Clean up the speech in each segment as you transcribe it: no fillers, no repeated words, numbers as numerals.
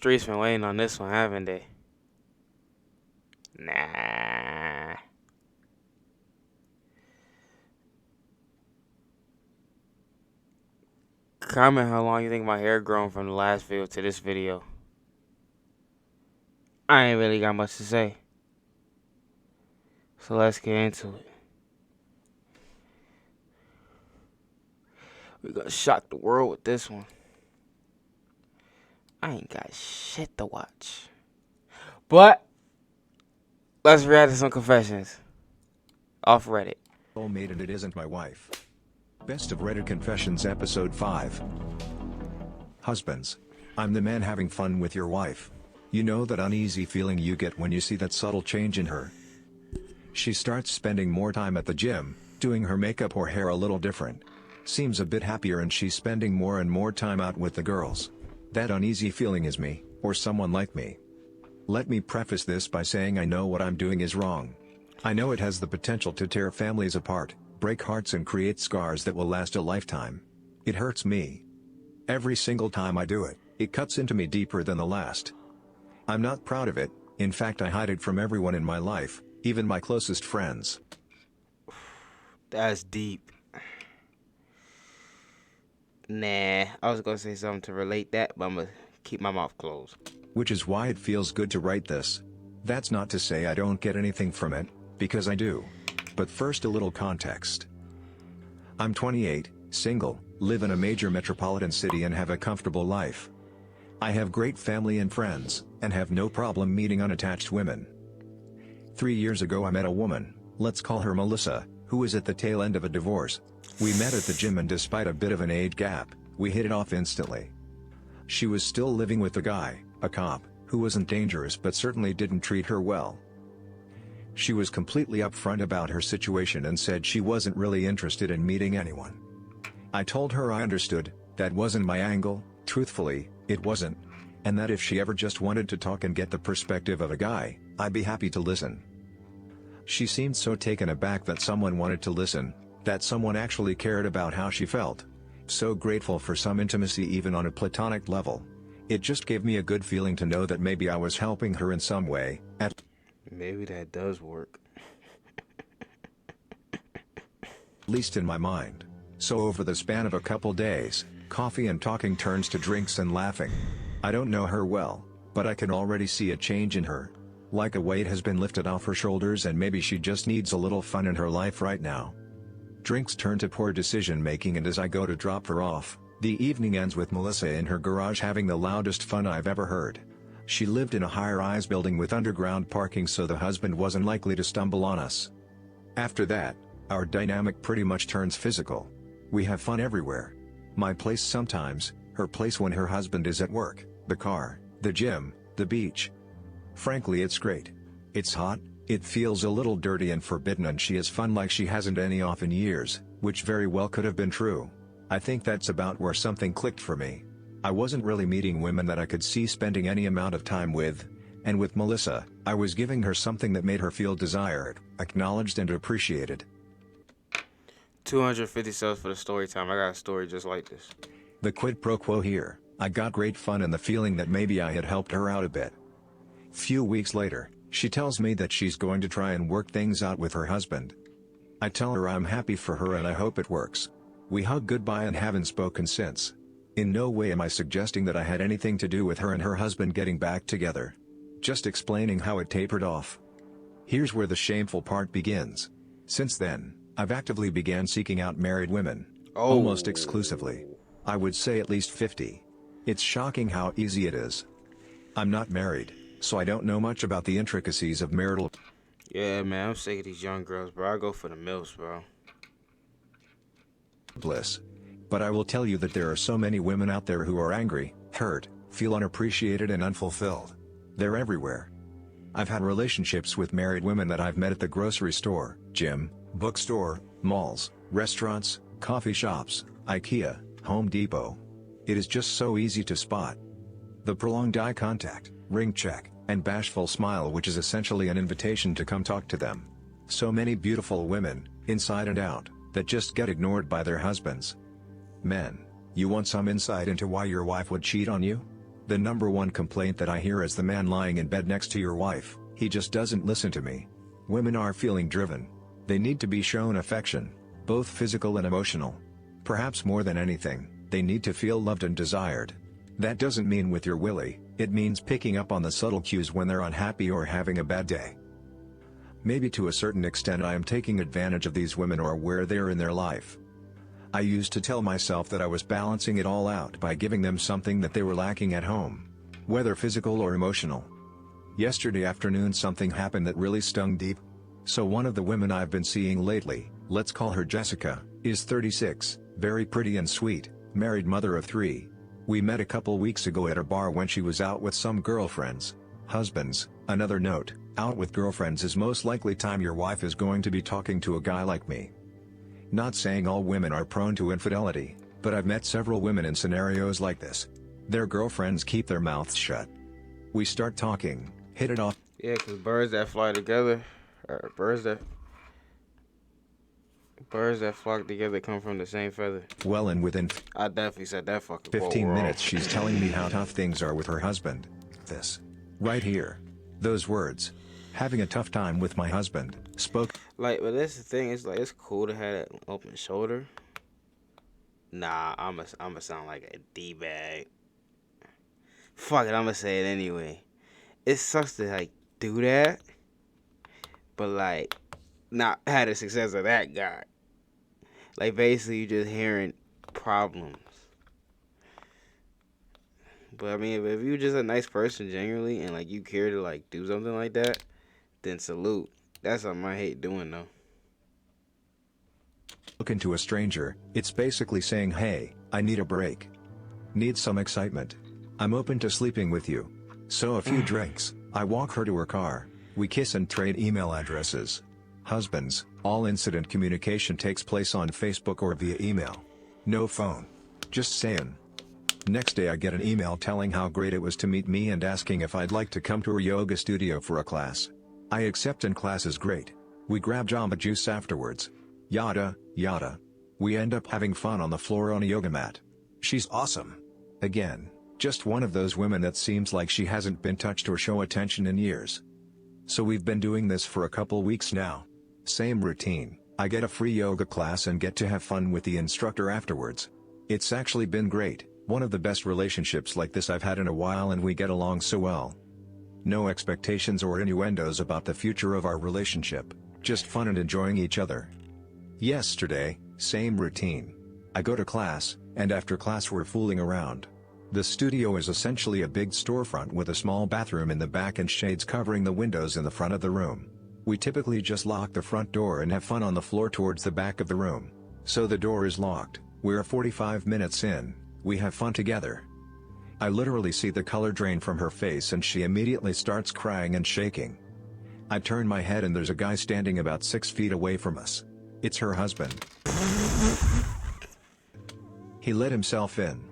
streets been waiting on this one, haven't they? Nah. Comment how long you think my hair grown from the last video to this video. I ain't really got much to say. So let's get into it. We gonna shock the world with this one. I ain't got shit to watch. But let's react to some confessions off Reddit. Soulmate and it isn't my wife. Best of Reddit Confessions Episode 5. Husbands. I'm the man having fun with your wife. You know that uneasy feeling you get when you see that subtle change in her. She starts spending more time at the gym, doing her makeup or hair a little different. Seems a bit happier and she's spending more and more time out with the girls. That uneasy feeling is me, or someone like me. Let me preface this by saying I know what I'm doing is wrong. I know it has the potential to tear families apart, break hearts and create scars that will last a lifetime. It hurts me. Every single time I do it, it cuts into me deeper than the last. I'm not proud of it, in fact I hide it from everyone in my life, even my closest friends. That's deep. Nah, I was gonna say something to relate that, but I'm gonna keep my mouth closed. Which is why it feels good to write this. That's not to say I don't get anything from it, because I do. But first a little context. I'm 28, single, live in a major metropolitan city and have a comfortable life. I have great family and friends, and have no problem meeting unattached women. 3 years ago I met a woman, let's call her Melissa, who was at the tail end of a divorce. We met at the gym and despite a bit of an age gap, we hit it off instantly. She was still living with the guy, a cop, who wasn't dangerous but certainly didn't treat her well. She was completely upfront about her situation and said she wasn't really interested in meeting anyone. I told her I understood, that wasn't my angle, truthfully, it wasn't, and that if she ever just wanted to talk and get the perspective of a guy, I'd be happy to listen. She seemed so taken aback that someone wanted to listen, that someone actually cared about how she felt. So grateful for some intimacy even on a platonic level. It just gave me a good feeling to know that maybe I was helping her in some way, Maybe that does work. least in my mind. So over the span of a couple days, coffee and talking turns to drinks and laughing. I don't know her well, but I can already see a change in her. Like a weight has been lifted off her shoulders and maybe she just needs a little fun in her life right now. Drinks turn to poor decision making and as I go to drop her off, the evening ends with Melissa in her garage having the loudest fun I've ever heard. She lived in a high-rise building with underground parking so the husband wasn't likely to stumble on us. After that, our dynamic pretty much turns physical. We have fun everywhere. My place sometimes, her place when her husband is at work, the car, the gym, the beach. Frankly it's great. It's hot, it feels a little dirty and forbidden and she has fun like she hasn't any off in years, which very well could have been true. I think that's about where something clicked for me. I wasn't really meeting women that I could see spending any amount of time with, and with Melissa, I was giving her something that made her feel desired, acknowledged and appreciated. 250 subs for the story time. I got a story just like this. The quid pro quo here, I got great fun and the feeling that maybe I had helped her out a bit. Few weeks later, she tells me that she's going to try and work things out with her husband. I tell her I'm happy for her and I hope it works. We hug goodbye and haven't spoken since. In no way am I suggesting that I had anything to do with her and her husband getting back together. Just explaining how it tapered off. Here's where the shameful part begins. Since then, I've actively began seeking out married women. Almost exclusively. I would say at least 50. It's shocking how easy it is. I'm not married, so I don't know much about the intricacies of marital Yeah, man, I'm sick of these young girls, bro. I go for the milfs, bro. bliss. But I will tell you that there are so many women out there who are angry, hurt, feel unappreciated and unfulfilled. They're everywhere. I've had relationships with married women that I've met at the grocery store, gym, bookstore, malls, restaurants, coffee shops, IKEA, Home Depot. It is just so easy to spot. The prolonged eye contact, ring check, and bashful smile which is essentially an invitation to come talk to them. So many beautiful women, inside and out, that just get ignored by their husbands. Men, you want some insight into why your wife would cheat on you? The number one complaint that I hear is the man lying in bed next to your wife, he just doesn't listen to me. Women are feeling driven. They need to be shown affection, both physical and emotional. Perhaps more than anything, they need to feel loved and desired. That doesn't mean with your willy, it means picking up on the subtle cues when they're unhappy or having a bad day. Maybe to a certain extent I am taking advantage of these women or where they are in their life. I used to tell myself that I was balancing it all out by giving them something that they were lacking at home, whether physical or emotional. Yesterday afternoon something happened that really stung deep. So one of the women I've been seeing lately, let's call her Jessica, is 36, very pretty and sweet, married mother of 3. We met a couple weeks ago at a bar when she was out with some girlfriends. Husbands, another note, out with girlfriends is most likely time your wife is going to be talking to a guy like me. Not saying all women are prone to infidelity, but I've met several women in scenarios like this. Their girlfriends keep their mouths shut. We start talking, hit it off. Yeah, because birds that fly together, or birds that flock together come from the same feather. Well, and within I definitely said that fucking 15 minutes she's telling me how tough things are with her husband. This. Right here. Those words. Having a tough time with my husband. Spoke. Like, but that's the thing. It's like, it's cool to have that open shoulder. Nah, I'ma sound like a D-bag. Fuck it, I'ma say it anyway. It sucks to, like, do that. But, like, not have the success of that guy. Like, basically, you just hearing problems. But, I mean, if you're just a nice person, genuinely, and, like, you care to, like, do something like that, then salute. That's something I hate doing, though. Look into a stranger, it's basically saying, hey, I need a break. Need some excitement. I'm open to sleeping with you. So a few drinks, I walk her to her car. We kiss and trade email addresses. Husbands, all incident communication takes place on Facebook or via email. No phone. Just saying. Next day I get an email telling how great it was to meet me and asking if I'd like to come to her yoga studio for a class. I accept and class is great. We grab Jamba Juice afterwards. Yada, yada. We end up having fun on the floor on a yoga mat. She's awesome. Again, just one of those women that seems like she hasn't been touched or show attention in years. So we've been doing this for a couple weeks now. Same routine, I get a free yoga class and get to have fun with the instructor afterwards. It's actually been great, one of the best relationships like this I've had in a while and we get along so well. No expectations or innuendos about the future of our relationship, just fun and enjoying each other. Yesterday, same routine. I go to class, and after class we're fooling around. The studio is essentially a big storefront with a small bathroom in the back and shades covering the windows in the front of the room. We typically just lock the front door and have fun on the floor towards the back of the room. So the door is locked, we're 45 minutes in, we have fun together. I literally see the color drain from her face and she immediately starts crying and shaking. I turn my head and there's a guy standing about 6 feet away from us. It's her husband. He let himself in.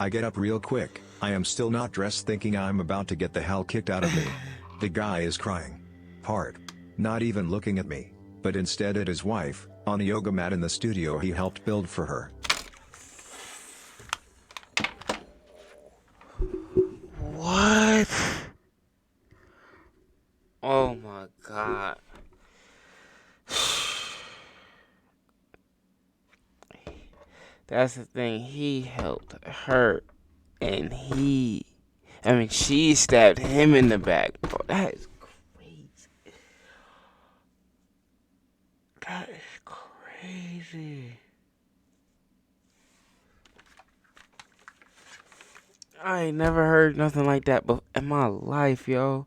I get up real quick, I am still not dressed thinking I'm about to get the hell kicked out of me. The guy is crying. Hard. Not even looking at me, but instead at his wife, on a yoga mat in the studio he helped build for her. What? Oh my God. That's the thing, he helped her, and she stabbed him in the back, bro. That is crazy. That is crazy. I ain't never heard nothing like that in my life, yo.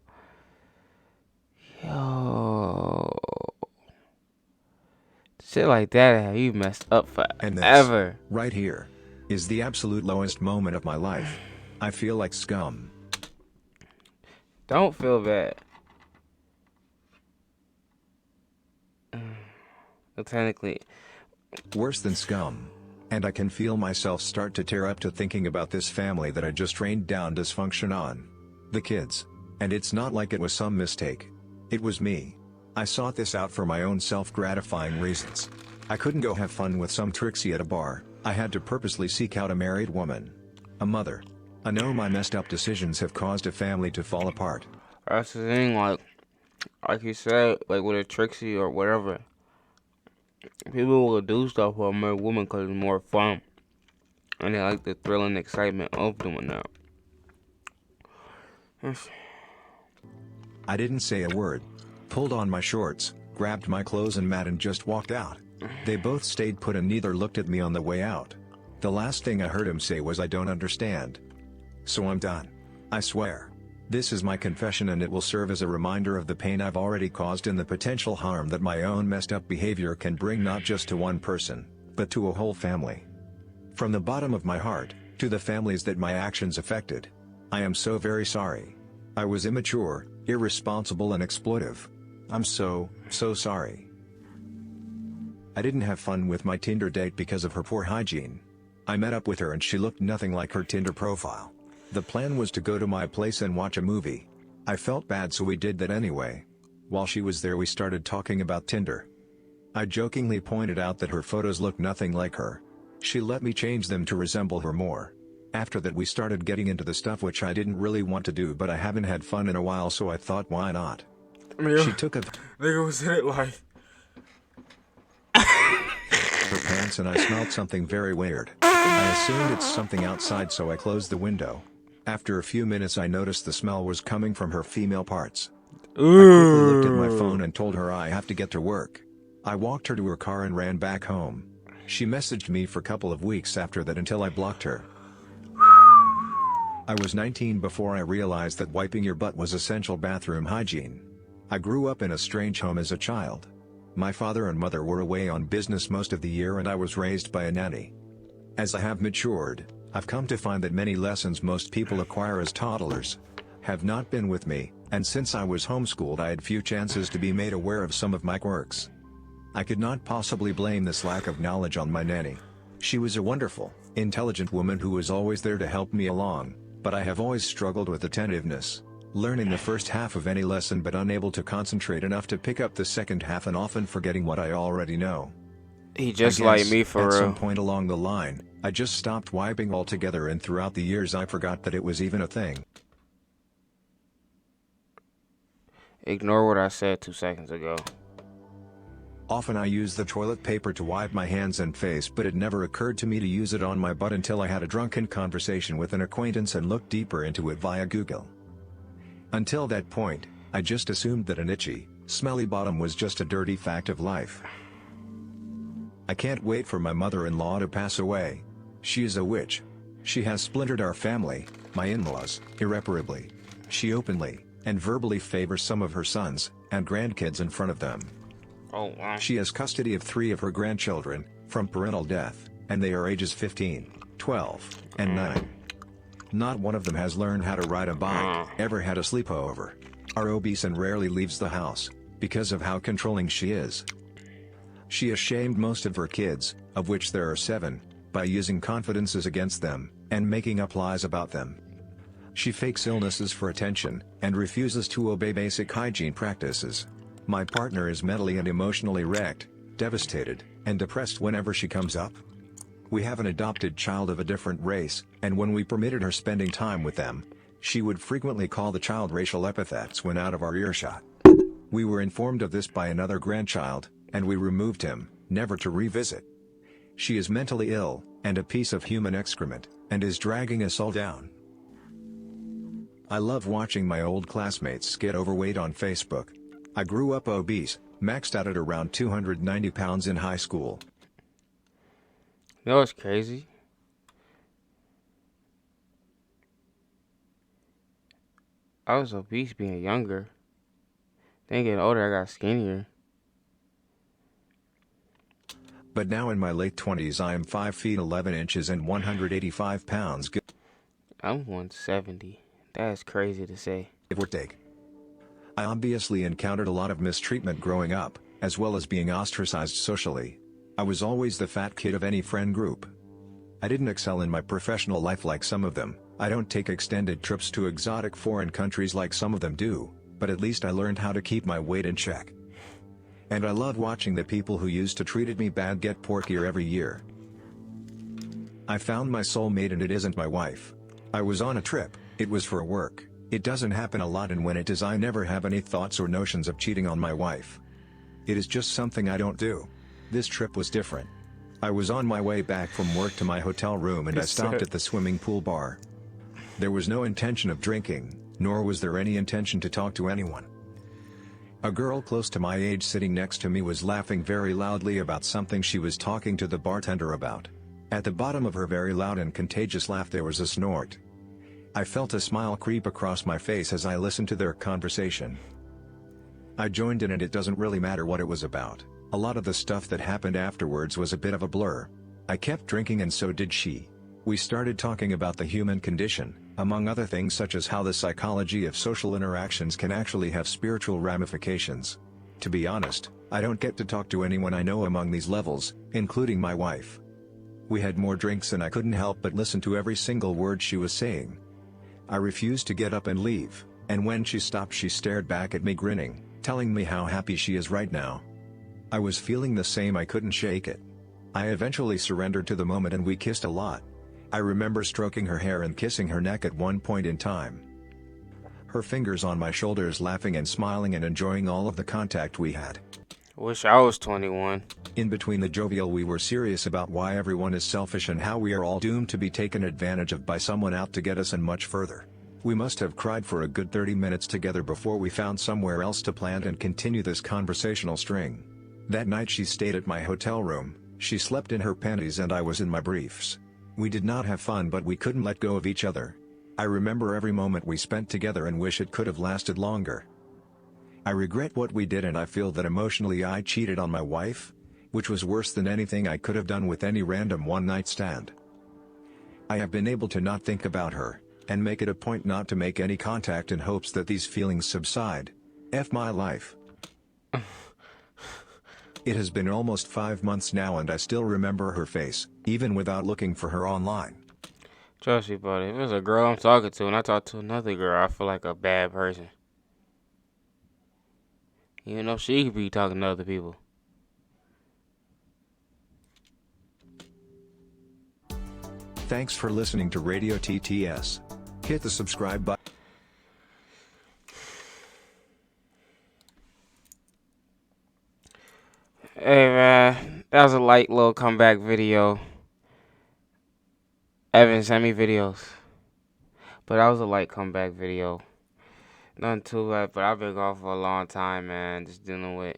Shit like that have you messed up And forever. this, right here, is the absolute lowest moment of my life. I feel like scum. Don't feel bad. Well, technically. Worse than scum. And I can feel myself start to tear up to thinking about this family that I just rained down dysfunction on. The kids. And it's not like it was some mistake. It was me. I sought this out for my own self-gratifying reasons. I couldn't go have fun with some Trixie at a bar, I had to purposely seek out a married woman. A mother. I know my messed up decisions have caused a family to fall apart. That's the thing, like you said, like with a Trixie or whatever. People will do stuff for a married woman because it's more fun. And they like the thrill and excitement of doing that. I didn't say a word. Pulled on my shorts, grabbed my clothes and mat and just walked out. They both stayed put and neither looked at me on the way out. The last thing I heard him say was, "I don't understand." So I'm done. I swear. This is my confession and it will serve as a reminder of the pain I've already caused and the potential harm that my own messed up behavior can bring not just to one person, but to a whole family. From the bottom of my heart, to the families that my actions affected, I am so very sorry. I was immature, irresponsible and exploitive. I'm so sorry. I didn't have fun with my Tinder date because of her poor hygiene. I met up with her and she looked nothing like her Tinder profile. The plan was to go to my place and watch a movie. I felt bad so we did that anyway. While she was there we started talking about Tinder. I jokingly pointed out that her photos looked nothing like her. She let me change them to resemble her more. After that we started getting into the stuff which I didn't really want to do, but I haven't had fun in a while so I thought why not. She took a nigga was in it like her pants and I smelled something very weird. I assumed it's something outside so I closed the window. After a few minutes I noticed the smell was coming from her female parts. I quickly looked at my phone and told her I have to get to work. I walked her to her car and ran back home. She messaged me for a couple of weeks after that until I blocked her. I was 19 before I realized that wiping your butt was essential bathroom hygiene. I grew up in a strange home as a child. My father and mother were away on business most of the year and I was raised by a nanny. As I have matured, I've come to find that many lessons most people acquire as toddlers have not been with me, and since I was homeschooled I had few chances to be made aware of some of my quirks. I could not possibly blame this lack of knowledge on my nanny. She was a wonderful, intelligent woman who was always there to help me along, but I have always struggled with attentiveness, learning the first half of any lesson but unable to concentrate enough to pick up the second half and often forgetting what I already know. he just like me for at real. some point along the line, I just stopped wiping altogether and throughout the years I forgot that it was even a thing. Ignore what I said 2 seconds ago. Often I use the toilet paper to wipe my hands and face, but it never occurred to me to use it on my butt until I had a drunken conversation with an acquaintance and looked deeper into it via Google. Until that point, I just assumed that an itchy, smelly bottom was just a dirty fact of life. I can't wait for my mother-in-law to pass away. She is a witch. She has splintered our family, my in-laws, irreparably. She openly and verbally favors some of her sons and grandkids in front of them. Oh, wow. She has custody of 3 of her grandchildren from parental death, and they are ages 15, 12, and 9. Not one of them has learned how to ride a bike, ever had a sleepover, are obese and rarely leaves the house, because of how controlling she is. She has shamed most of her kids, of which there are 7, by using confidences against them, and making up lies about them. She fakes illnesses for attention, and refuses to obey basic hygiene practices. My partner is mentally and emotionally wrecked, devastated, and depressed whenever she comes up. We have an adopted child of a different race, and when we permitted her spending time with them, she would frequently call the child racial epithets when out of our earshot. We were informed of this by another grandchild, and we removed him, never to revisit. She is mentally ill, and a piece of human excrement, and is dragging us all down. I love watching my old classmates get overweight on Facebook. I grew up obese, maxed out at around 290 pounds in high school. You know what's crazy? I was obese being younger. Then getting older, I got skinnier. But now in my late 20s I am 5 feet 11 inches and 185 pounds. I'm 170. That's crazy to say. Give or take. I obviously encountered a lot of mistreatment growing up, as well as being ostracized socially. I was always the fat kid of any friend group. I didn't excel in my professional life like some of them. I don't take extended trips to exotic foreign countries like some of them do, but at least I learned how to keep my weight in check. And I love watching the people who used to treated me bad get porkier every year. I found my soulmate and it isn't my wife. I was on a trip, it was for work. It doesn't happen a lot, and when it does I never have any thoughts or notions of cheating on my wife. It is just something I don't do. This trip was different. I was on my way back from work to my hotel room and I stopped at the swimming pool bar. There was no intention of drinking, nor was there any intention to talk to anyone. A girl close to my age sitting next to me was laughing very loudly about something she was talking to the bartender about. At the bottom of her very loud and contagious laugh there was a snort. I felt a smile creep across my face as I listened to their conversation. I joined in, and it doesn't really matter what it was about. A lot of the stuff that happened afterwards was a bit of a blur. I kept drinking and so did she. We started talking about the human condition, among other things such as how the psychology of social interactions can actually have spiritual ramifications. To be honest, I don't get to talk to anyone I know among these levels, including my wife. We had more drinks and I couldn't help but listen to every single word she was saying. I refused to get up and leave, and when she stopped she stared back at me grinning, telling me how happy she is right now. I was feeling the same, I couldn't shake it. I eventually surrendered to the moment and we kissed a lot. I remember stroking her hair and kissing her neck at one point in time. Her fingers on my shoulders, laughing and smiling and enjoying all of the contact we had. Wish I was 21. In between the jovial we were serious about why everyone is selfish and how we are all doomed to be taken advantage of by someone out to get us, and much further. We must have cried for a good 30 minutes together before we found somewhere else to plant and continue this conversational string. That night she stayed at my hotel room, she slept in her panties and I was in my briefs. We did not have fun, but we couldn't let go of each other. I remember every moment we spent together and wish it could have lasted longer. I regret what we did and I feel that emotionally I cheated on my wife, which was worse than anything I could have done with any random one-night stand. I have been able to not think about her, and make it a point not to make any contact in hopes that these feelings subside. F my life. It has been almost 5 months now and I still remember her face, even without looking for her online. Trust me, buddy. If it's a girl I'm talking to and I talk to another girl, I feel like a bad person. Even though she could be talking to other people. Thanks for listening to Radio TTS. Hit the subscribe button. Hey man, that was a light little comeback video. Evan, send me videos. But that was a light comeback video. Nothing too bad, but I've been gone for a long time, man. Just dealing with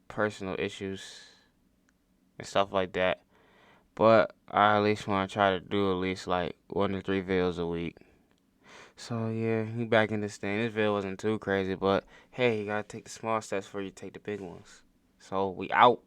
personal issues and stuff like that. But I at least want to try to do at least like 1 to 3 videos a week. So yeah, we back in this thing. This video wasn't too crazy, but hey, you gotta take the small steps before you take the big ones. So we out.